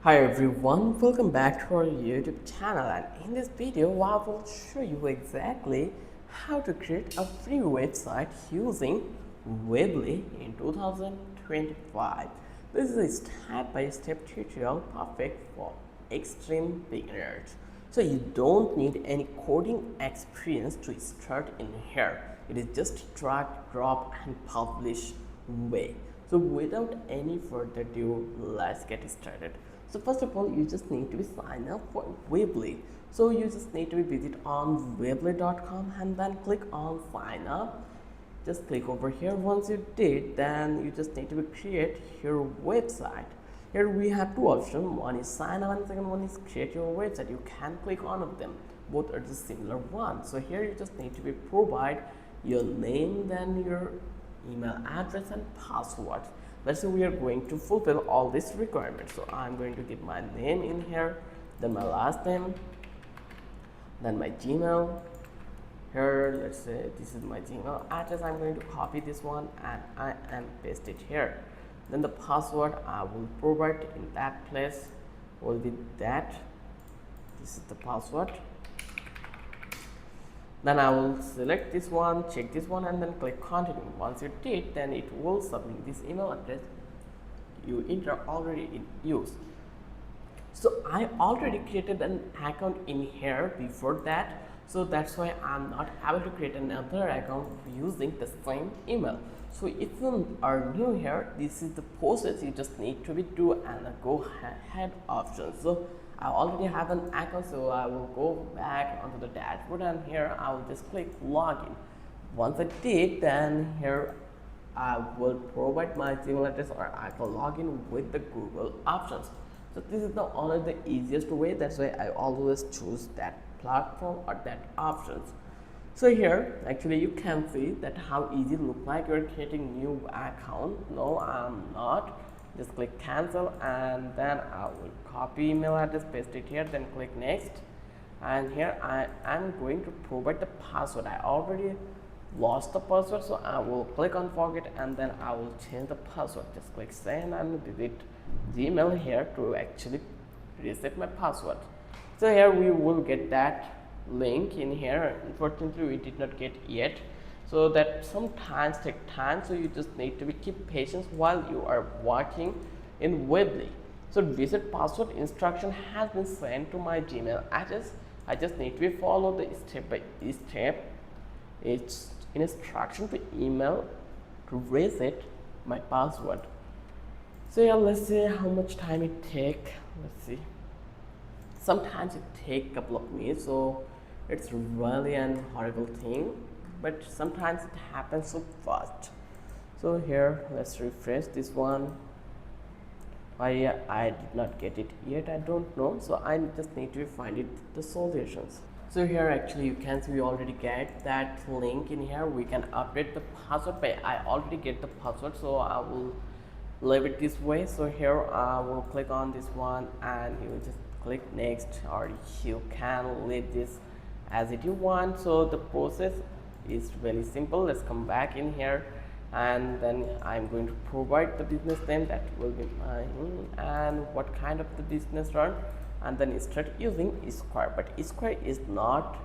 Hi everyone, welcome back to our YouTube channel, and in this video I will show you exactly how to create a free website using Weebly in 2025. This is a step-by-step tutorial perfect for extreme beginners. So you don't need any coding experience to start in here. It is just drag, drop and publish way. So without any further ado, let's get started. So first of all, you just need to be sign up for Weebly. So you just need to visit on weebly.com and then click on sign up. Just click over here. Once you did, then you just need to create your website. Here we have two options. One is sign up and second one is create your website. You can click on of them. Both are the similar one. So here you just need to be provide your name, then your email address and password. Let's say we are going to fulfill all these requirements. So I'm going to give my name in here, then my last name, then my Gmail. Here, let's say this is my Gmail address. I'm going to copy this one and I am paste it here. Then the password I will provide in that place will be that. This is the password. Then I will select this one, check this one and then click continue. Once you did, then it will submit this email address you enter already in use. So I already created an account in here before that, so that's why I'm not able to create another account using the same email. So if you are new here, this is the process you just need to be do and go ahead option. So I already have an account, so I will go back onto the dashboard and here I will just click login. Once I did, then here I will provide my Gmail address or I will log in with the Google options. So this is not only the easiest way, that's why I always choose that platform or that options. So here actually you can see that how easy it look like you're creating new account. No, I'm not. Just click cancel and then I will copy email address, paste it here, then click next. And here I am going to provide the password. I already lost the password, so I will click on forget and then I will change the password. Just click send and visit Gmail here to actually reset my password. So here we will get that link in here. Unfortunately we did not get yet, so that sometimes take time, so you just need to be keep patience while you are working in Weebly. So reset password instruction has been sent to my Gmail address. I just need to follow the step by step it's instruction to email to reset my password. So yeah, let's see how much time it take. Let's see, sometimes it take a couple of minutes, so it's really an horrible thing, but sometimes it happens so fast. So here let's refresh this one. Why I did not get it yet, I don't know, so I just need to find it the solutions. So here actually you can see we already get that link in here. We can update the password, but I already get the password, so I will leave it this way. So here I will click on this one and you just click next, or you can leave this as it you want. So the process is very simple. Let's come back in here and then I'm going to provide the business name, that will be mine, and what kind of the business run, and then start using Square. But Square is not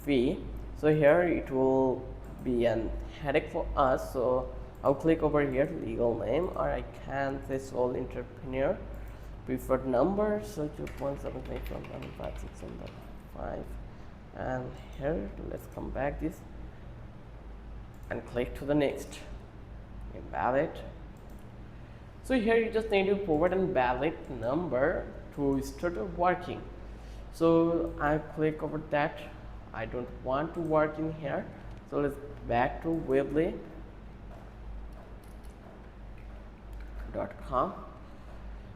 free, so here it will be an headache for us. So I'll click over here legal name, or I can say sole entrepreneur, preferred number, so 2.78115, and here let's come back this and click to the next, invalid. So here you just need to provide a valid number to start working. So I click over that. I don't want to work in here, so let's back to weebly.com.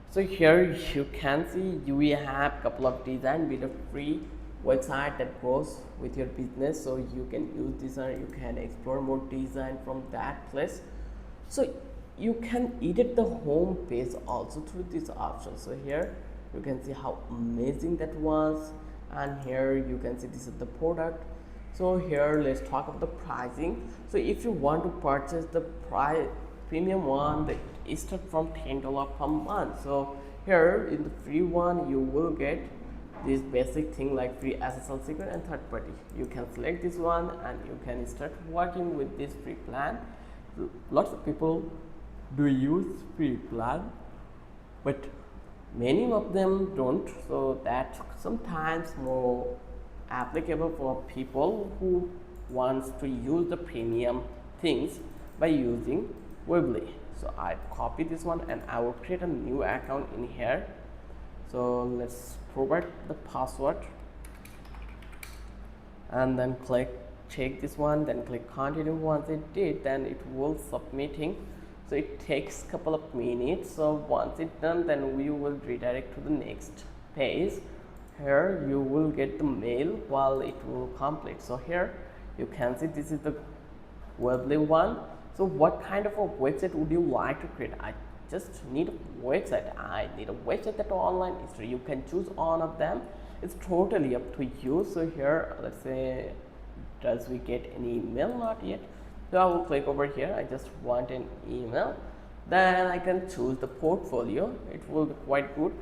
So here you can see we have a couple of design with a free website that goes with your business, so you can use design, you can explore more design from that place. So you can edit the home page also through this option. So here you can see how amazing that was, and here you can see this is the product. So here let's talk about the pricing. So if you want to purchase the premium one, it start from $10 per month. So here in the free one you will get this basic thing like free SSL secret and third party. You can select this one and you can start working with this free plan. Lots of people do use free plan, but many of them don't, so that sometimes more applicable for people who wants to use the premium things by using Weebly. So I copy this one and I will create a new account in here. So let's provide the password and then click check this one, then click continue. Once it did, then it will submitting, so it takes couple of minutes. So once it's done, then we will redirect to the next page. Here you will get the mail while it will complete. So here you can see this is the Weebly one. So what kind of a website would you like to create? I just need a website. I need a website that online history. You can choose one of them. It's totally up to you. So here, let's say, does we get any email? Not yet. So I will click over here. I just want an email. Then I can choose the portfolio. It will be quite good.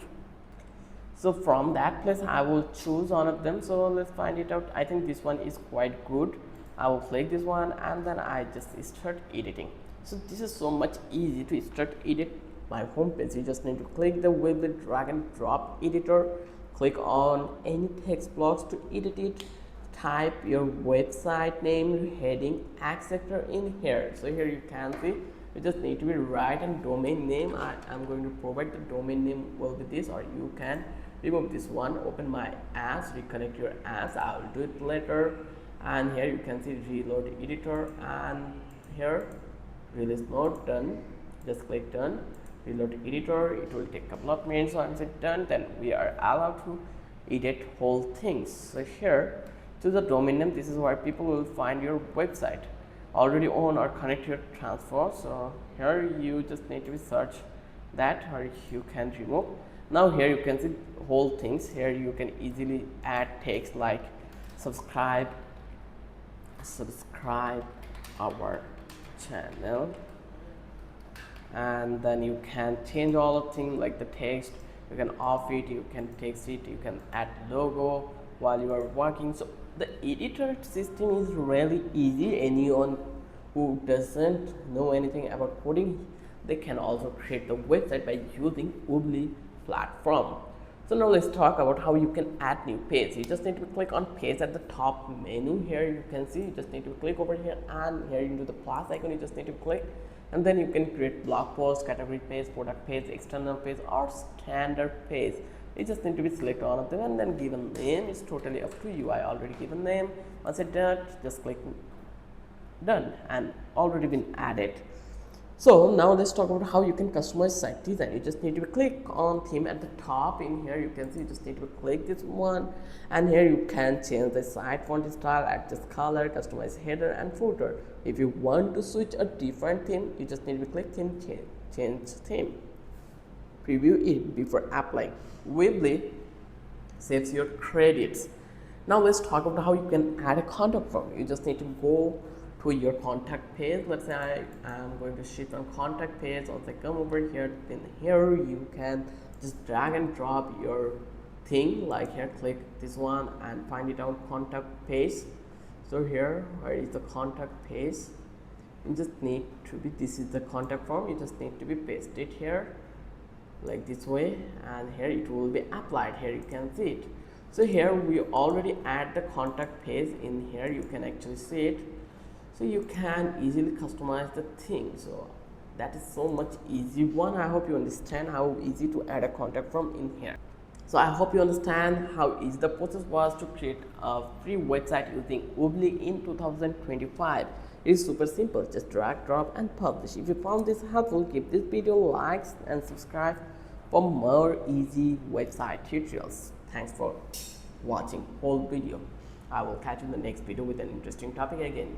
So from that place, I will choose one of them. So let's find it out. I think this one is quite good. I will click this one and then I just start editing. So this is so much easy to start edit my home page. You just need to click the Weebly drag and drop editor, click on any text blocks to edit it, type your website name, heading, etc. in here. So here you can see you just need to be write and domain name. I am going to provide the domain name will be this, or you can remove this one, open my apps, reconnect your apps. I will do it later. And here you can see reload editor, and here release mode done. Just click done. Reload editor, it will take a couple of minutes. Once it's done, then we are allowed to edit whole things. So here to the domain name, this is where people will find your website already own or connect your transfer. So here you just need to search that, or you can remove. Now here you can see whole things. Here you can easily add text like subscribe our channel, and then you can change all of things like the text. You can off it, you can text it, you can add logo while you are working. So the editor system is really easy. Anyone who doesn't know anything about coding, they can also create the website by using Weebly platform. So now let's talk about how you can add new page. You just need to click on page at the top menu. Here you can see you just need to click over here, and here into the plus icon you just need to click, and then you can create blog post, category page, product page, external page, or standard page. You just need to be select one of them and then give a name. It's totally up to you. I already give a name. Once it's done, just click done, and already been added. So now let's talk about how you can customize site design. You just need to click on theme at the top. In here you can see you just need to click this one, and here you can change the site font style, adjust color, customize header and footer. If you want to switch a different theme, you just need to click theme, change theme, preview it before applying. Weebly saves your credits. Now let's talk about how you can add a contact form. You just need to go to your contact page. Let's say I am going to shift on contact page. Once I come over here, then here you can just drag and drop your thing. Like here, click this one and find it on contact page. So here, where is the contact page? You just need to be, this is the contact form. You just need to be pasted here like this way, and here it will be applied. Here you can see it. So here we already add the contact page. In here you can actually see it. So you can easily customize the thing. So that is so much easy one. I hope you understand how easy to add a contact form in here. So I hope you understand how easy the process was to create a free website using Weebly in 2025. It is super simple. Just drag, drop and publish. If you found this helpful, give this video likes and subscribe for more easy website tutorials. Thanks for watching whole video. I will catch you in the next video with an interesting topic again.